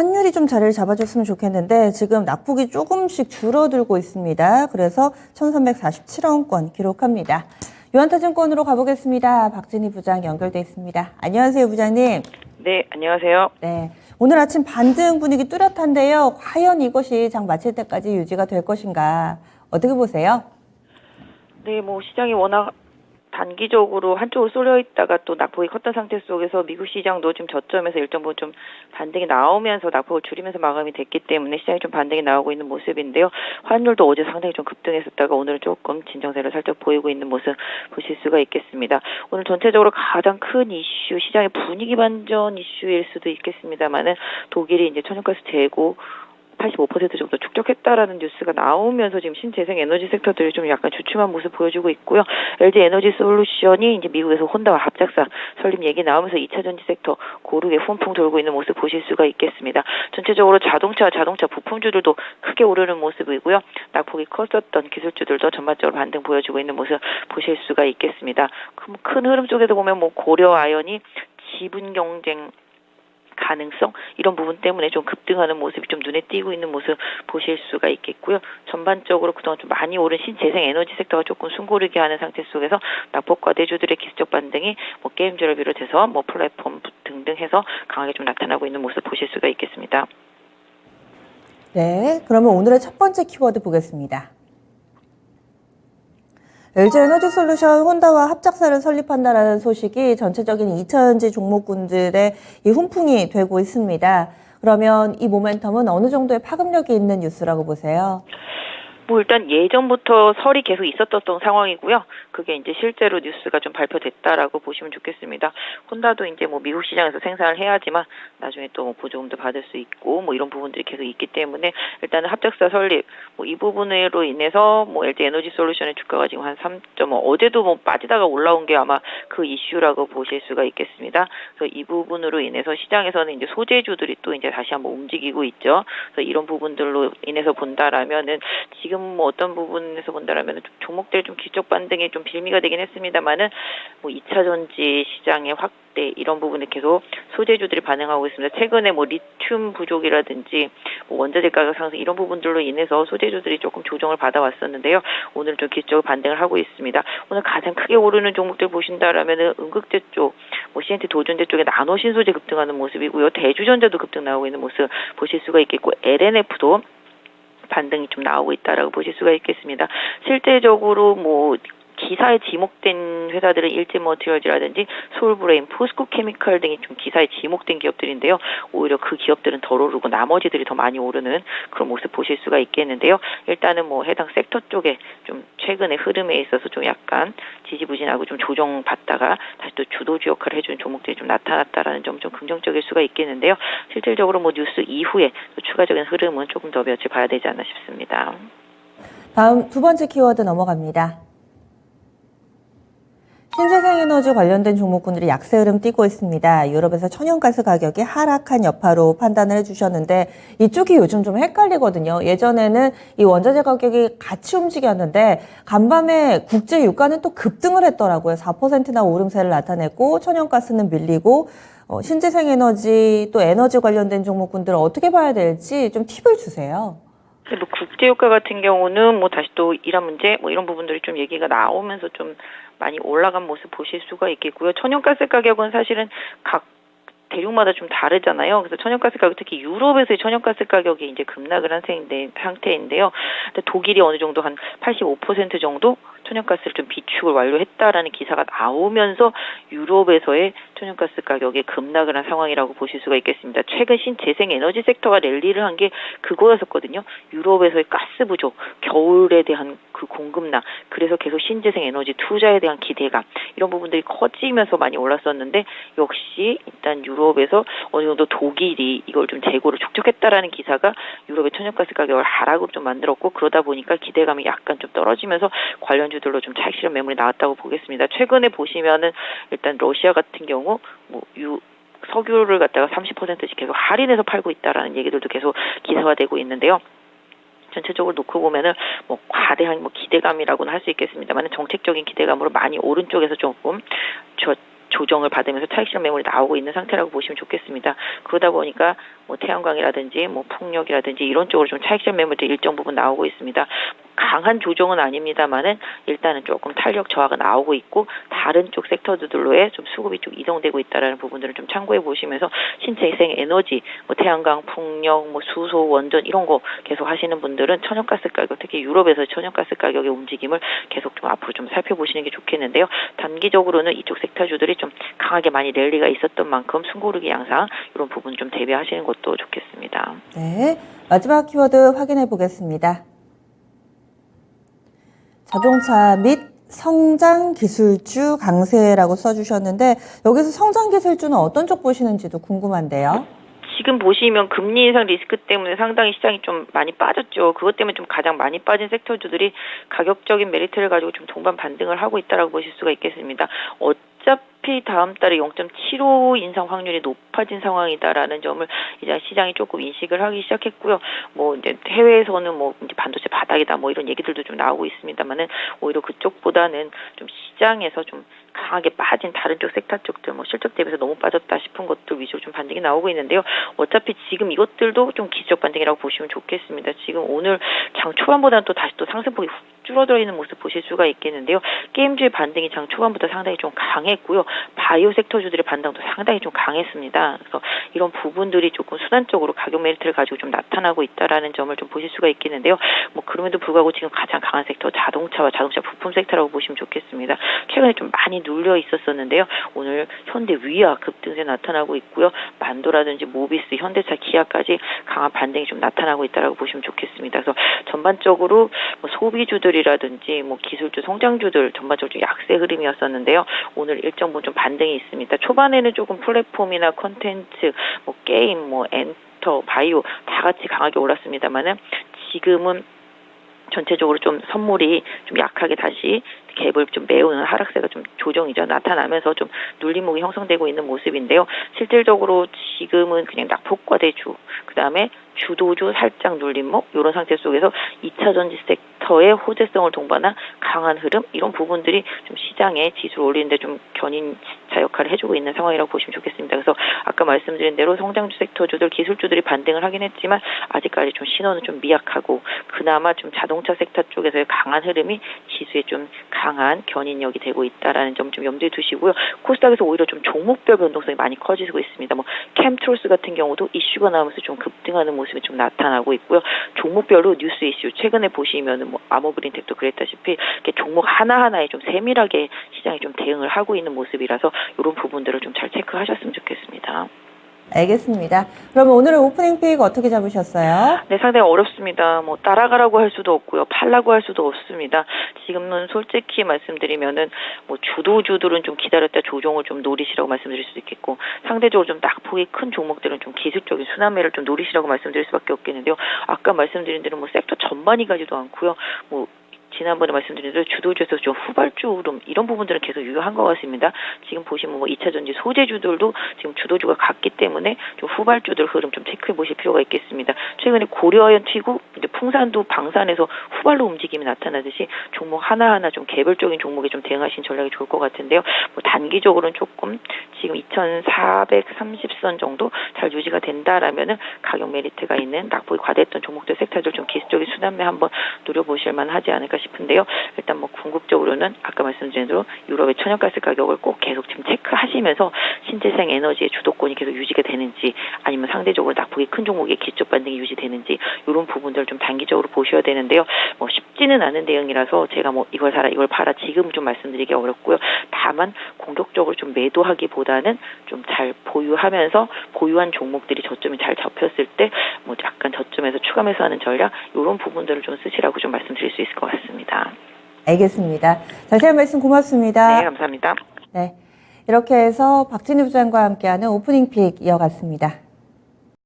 환율이 좀 자리를 잡아줬으면 좋겠는데 지금 낙폭이 조금씩 줄어들고 있습니다. 그래서 1347원권 기록합니다. 유한타증권으로 가보겠습니다. 박진희 부장 연결돼 있습니다. 안녕하세요, 부장님. 네, 안녕하세요. 네, 오늘 아침 반등 분위기 뚜렷한데요. 과연 이것이 장 마칠 때까지 유지가 될 것인가? 어떻게 보세요? 네, 시장이 워낙 단기적으로 한쪽으로 쏠려 있다가 또 낙폭이 컸던 상태 속에서 미국 시장도 지금 저점에서 일정 부분 좀 반등이 나오면서 낙폭을 줄이면서 마감이 됐기 때문에 시장이 좀 반등이 나오고 있는 모습인데요. 환율도 어제 상당히 좀 급등했었다가 오늘은 조금 진정세를 살짝 보이고 있는 모습 보실 수가 있겠습니다. 오늘 전체적으로 가장 큰 이슈, 시장의 분위기 반전 이슈일 수도 있겠습니다만은 독일이 이제 천연가스 재고 85% 정도 축적했다라는 뉴스가 나오면서 지금 신재생 에너지 섹터들이 좀 약간 주춤한 모습 보여주고 있고요. LG 에너지 솔루션이 이제 미국에서 혼다와 합작사 설립 얘기 나오면서 2차 전지 섹터 고르게 훈풍 돌고 있는 모습 보실 수가 있겠습니다. 전체적으로 자동차 부품주들도 크게 오르는 모습이고요. 낙폭이 컸었던 기술주들도 전반적으로 반등 보여주고 있는 모습 보실 수가 있겠습니다. 큰 흐름 쪽에서 보면 고려 아연이 지분 경쟁 가능성 이런 부분 때문에 좀 급등하는 모습이 좀 눈에 띄고 있는 모습 보실 수가 있겠고요. 전반적으로 그동안 좀 많이 오른 신재생 에너지 섹터가 조금 숨고르게 하는 상태 속에서 낙폭과 대주들의 기술적 반등이 게임주를 비롯해서 플랫폼 등등 해서 강하게 좀 나타나고 있는 모습 보실 수가 있겠습니다. 네, 그러면 오늘의 첫 번째 키워드 보겠습니다. LG 에너지 솔루션 혼다와 합작사를 설립한다라는 소식이 전체적인 2차전지 종목군들의 이 훈풍이 되고 있습니다. 그러면 이 모멘텀은 어느 정도의 파급력이 있는 뉴스라고 보세요? 일단 예전부터 설이 계속 있었던 상황이고요. 그게 이제 실제로 뉴스가 좀 발표됐다라고 보시면 좋겠습니다. 혼다도 이제 미국 시장에서 생산을 해야지만 나중에 또 보조금도 받을 수 있고 이런 부분들이 계속 있기 때문에 일단은 합작사 설립 이 부분으로 인해서 LG 에너지 솔루션의 주가가 지금 한 3.5 어제도 빠지다가 올라온 게 아마 그 이슈라고 보실 수가 있겠습니다. 그래서 이 부분으로 인해서 시장에서는 이제 소재주들이 또 이제 다시 한번 움직이고 있죠. 그래서 이런 부분들로 인해서 본다라면은 지금 어떤 부분에서 본다라면 좀 종목들 좀 기적 반등에 좀 빌미가 되긴 했습니다만은 2차 전지 시장의 확대 이런 부분에 계속 소재주들이 반응하고 있습니다. 최근에 리튬 부족이라든지 원자재 가격 상승 이런 부분들로 인해서 소재주들이 조금 조정을 받아왔었는데요. 오늘 좀 기적으로 반등을 하고 있습니다. 오늘 가장 크게 오르는 종목들 보신다라면은 음극재 쪽, CNT 도전재 쪽에 나노 신소재 급등하는 모습이고요. 대주전자도 급등 나오고 있는 모습 보실 수가 있겠고 LNF도 반등이 좀 나오고 있다라고 보실 수가 있겠습니다. 실제적으로 기사에 지목된 회사들은 일진머티리얼즈라든지 소울브레인, 포스코케미칼 등이 좀 기사에 지목된 기업들인데요. 오히려 그 기업들은 덜 오르고 나머지들이 더 많이 오르는 그런 모습 보실 수가 있겠는데요. 일단은 해당 섹터 쪽에 좀 최근의 흐름에 있어서 좀 약간 지지부진하고 좀 조정받다가 다시 또 주도주 역할을 해주는 종목들이 좀 나타났다라는 점 좀 긍정적일 수가 있겠는데요. 실질적으로 뉴스 이후에 또 추가적인 흐름은 조금 더 며칠 봐야 되지 않나 싶습니다. 다음 두 번째 키워드 넘어갑니다. 신재생 에너지 관련된 종목군들이 약세 흐름 띠고 있습니다. 유럽에서 천연가스 가격이 하락한 여파로 판단을 해주셨는데 이쪽이 요즘 좀 헷갈리거든요. 예전에는 이 원자재 가격이 같이 움직였는데 간밤에 국제 유가는 또 급등을 했더라고요. 4%나 오름세를 나타냈고 천연가스는 밀리고 신재생 에너지 또 에너지 관련된 종목군들을 어떻게 봐야 될지 좀 팁을 주세요. 국제유가 같은 경우는 다시 또 이란 문제 이런 부분들이 좀 얘기가 나오면서 좀 많이 올라간 모습 보실 수가 있겠고요. 천연가스 가격은 사실은 각 대륙마다 좀 다르잖아요. 그래서 천연가스 가격, 특히 유럽에서의 천연가스 가격이 이제 급락을 한 상태인데요. 독일이 어느 정도 한 85% 정도 천연가스를 좀 비축을 완료했다라는 기사가 나오면서 유럽에서의 천연가스 가격이 급락을 한 상황이라고 보실 수가 있겠습니다. 최근 신재생 에너지 섹터가 랠리를 한 게 그거였었거든요. 유럽에서의 가스 부족, 겨울에 대한 그 공급난, 그래서 계속 신재생 에너지 투자에 대한 기대감 이런 부분들이 커지면서 많이 올랐었는데 역시 일단 유럽에서 어느 정도 독일이 이걸 좀 재고를 축적했다라는 기사가 유럽의 천연가스 가격을 하락으로 좀 만들었고 그러다 보니까 기대감이 약간 좀 떨어지면서 관련주들로 좀 차익 실현 매물이 나왔다고 보겠습니다. 최근에 보시면은 일단 러시아 같은 경우 석유를 갖다가 30%씩 계속 할인해서 팔고 있다라는 얘기들도 계속 기사화되고 있는데요. 전체적으로 놓고 보면은 과대한 기대감이라고는 할 수 있겠습니다만 정책적인 기대감으로 많이 오른쪽에서 조금 조정을 받으면서 차익 실현 매물이 나오고 있는 상태라고 보시면 좋겠습니다. 그러다 보니까 뭐 태양광이라든지 뭐 풍력이라든지 이런 쪽으로 좀 차익 실현 매물들이 일정 부분 나오고 있습니다. 강한 조정은 아닙니다만은 일단은 조금 탄력 저하가 나오고 있고 다른 쪽 섹터들로의 좀 수급이 좀 이동되고 있다라는 부분들을 좀 참고해 보시면서 신재생 에너지, 뭐 태양광, 풍력, 뭐 수소, 원전 이런 거 계속 하시는 분들은 천연가스 가격, 특히 유럽에서 천연가스 가격의 움직임을 계속 좀 앞으로 좀 살펴보시는 게 좋겠는데요. 단기적으로는 이쪽 섹터주들이 좀 강하게 많이 랠리가 있었던 만큼 숨고르기 양상 이런 부분 좀 대비하시는 것도 좋겠습니다. 네, 마지막 키워드 확인해 보겠습니다. 자동차 및 성장 기술주 강세라고 써주셨는데 여기서 성장 기술주는 어떤 쪽 보시는지도 궁금한데요. 지금 보시면 금리 인상 리스크 때문에 상당히 시장이 좀 많이 빠졌죠. 그것 때문에 좀 가장 많이 빠진 섹터주들이 가격적인 메리트를 가지고 좀 동반 반등을 하고 있다라고 보실 수가 있겠습니다. 어차피 다음 달에 0.75 인상 확률이 높아진 상황이다라는 점을 이제 시장이 조금 인식을 하기 시작했고요. 뭐 이제 해외에서는 뭐 이제 반도체 바닥이다 뭐 이런 얘기들도 좀 나오고 있습니다만은 오히려 그쪽보다는 좀 시장에서 좀 강하게 빠진 다른 쪽 섹터 쪽들 뭐 실적 대비해서 너무 빠졌다 싶은 것들 위주로 좀 반등이 나오고 있는데요. 어차피 지금 이것들도 좀 기술적 반등이라고 보시면 좋겠습니다. 지금 오늘 장 초반보다는 또 다시 또 상승폭이 훅 줄어들어 있는 모습 보실 수가 있겠는데요. 게임주의 반등이 장 초반부터 상당히 좀 강했고요. 바이오 섹터주들의 반등도 상당히 좀 강했습니다. 그래서 이런 부분들이 조금 수단적으로 가격 메리트를 가지고 좀 나타나고 있다라는 점을 좀 보실 수가 있겠는데요. 뭐 그럼에도 불구하고 지금 가장 강한 섹터 자동차와 자동차 부품 섹터라고 보시면 좋겠습니다. 최근에 좀 많이 눌려 있었었는데요. 오늘 현대 위아 급등세 나타나고 있고요. 만도라든지 모비스, 현대차, 기아까지 강한 반등이 좀 나타나고 있다라고 보시면 좋겠습니다. 그래서 전반적으로 뭐 소비주들이라든지 뭐 기술주, 성장주들 전반적으로 좀 약세 흐름이었었는데요. 오늘 일정 부분 좀 반등이 있습니다. 초반에는 조금 플랫폼이나 콘텐츠, 뭐 게임, 뭐 엔터, 바이오 다 같이 강하게 올랐습니다만은 지금은 전체적으로 좀 선물이 좀 약하게 다시 갭을 좀 메우는 하락세가 좀 조정이죠. 나타나면서 좀 눌림목이 형성되고 있는 모습인데요. 실질적으로 지금은 그냥 낙폭과대주, 그 다음에 주도주 살짝 눌림목 이런 상태 속에서 2차 전지 섹터의 호재성을 동반한 강한 흐름 이런 부분들이 좀 시장의 지수를 올리는데 좀 견인차 역할을 해주고 있는 상황이라고 보시면 좋겠습니다. 그래서 아까 말씀드린 대로 성장주 섹터주들 기술주들이 반등을 하긴 했지만 아직까지 좀 신호는 좀 미약하고 그나마 좀 자동차 섹터 쪽에서의 강한 흐름이 지수에 좀 강한 견인력이 되고 있다라는 점 좀 염두에 두시고요. 코스닥에서 오히려 좀 종목별 변동성이 많이 커지고 있습니다. 뭐 캠트롤스 같은 경우도 이슈가 나오면서 좀 급등하는 모습이 좀 나타나고 있고요. 종목별로 뉴스 이슈 최근에 보시면은 뭐 아모브린텍도 그랬다시피 이렇게 종목 하나하나에 좀 세밀하게 시장이 좀 대응을 하고 있는 모습이라서 이런 부분들을 좀 잘 체크하셨으면 좋겠습니다. 알겠습니다. 그러면 오늘의 오프닝 픽 어떻게 잡으셨어요? 네, 상당히 어렵습니다. 뭐 따라가라고 할 수도 없고요. 팔라고 할 수도 없습니다. 지금은 솔직히 말씀드리면은 뭐 주도주들은 좀 기다렸다 조정을 좀 노리시라고 말씀드릴 수도 있겠고 상대적으로 좀 낙폭이 큰 종목들은 좀 기술적인 순환매를 좀 노리시라고 말씀드릴 수밖에 없겠는데요. 아까 말씀드린 대로 뭐 섹터 전반이 가지도 않고요. 뭐 지난번에 말씀드린 대로 주도주에서 좀 후발주 흐름 이런 부분들은 계속 유효한 것 같습니다. 지금 보시면 뭐 2차 전지 소재주들도 지금 주도주가 같기 때문에 좀 후발주들 흐름 좀 체크해 보실 필요가 있겠습니다. 최근에 고려아연 튀고 이제 풍산도 방산에서 후발로 움직임이 나타나듯이 종목 하나하나 좀 개별적인 종목에 좀 대응하신 전략이 좋을 것 같은데요. 뭐 단기적으로는 조금 지금 2,430선 정도 잘 유지가 된다라면은 가격 메리트가 있는 낙폭이 과대했던 종목들 섹터들 좀 기술적인 순환매 한번 노려보실 만하지 않을까 싶은데요. 일단 뭐 궁극적으로는 아까 말씀드린 대로 유럽의 천연가스 가격을 꼭 계속 지금 체크하시면서 신재생 에너지의 주도권이 계속 유지가 되는지 아니면 상대적으로 낙폭이 큰 종목의 기초 반등이 유지되는지 이런 부분들을 좀 단기적으로 보셔야 되는데요. 뭐 쉽지는 않은 대응이라서 제가 뭐 이걸 사라 이걸 팔아 지금 좀 말씀드리기 어렵고요. 다만 공격적으로 좀 매도하기보다는 좀 잘 보유하면서 보유한 종목들이 저점이 잘 잡혔을 때 뭐 약간 저점에서 추가 매수하는 전략 이런 부분들을 좀 쓰시라고 좀 말씀드릴 수 있을 것 같습니다. 알겠습니다. 자세한 말씀 고맙습니다. 네, 감사합니다. 네, 이렇게 해서 박진희 부장과 함께하는 오프닝 픽 이어갔습니다.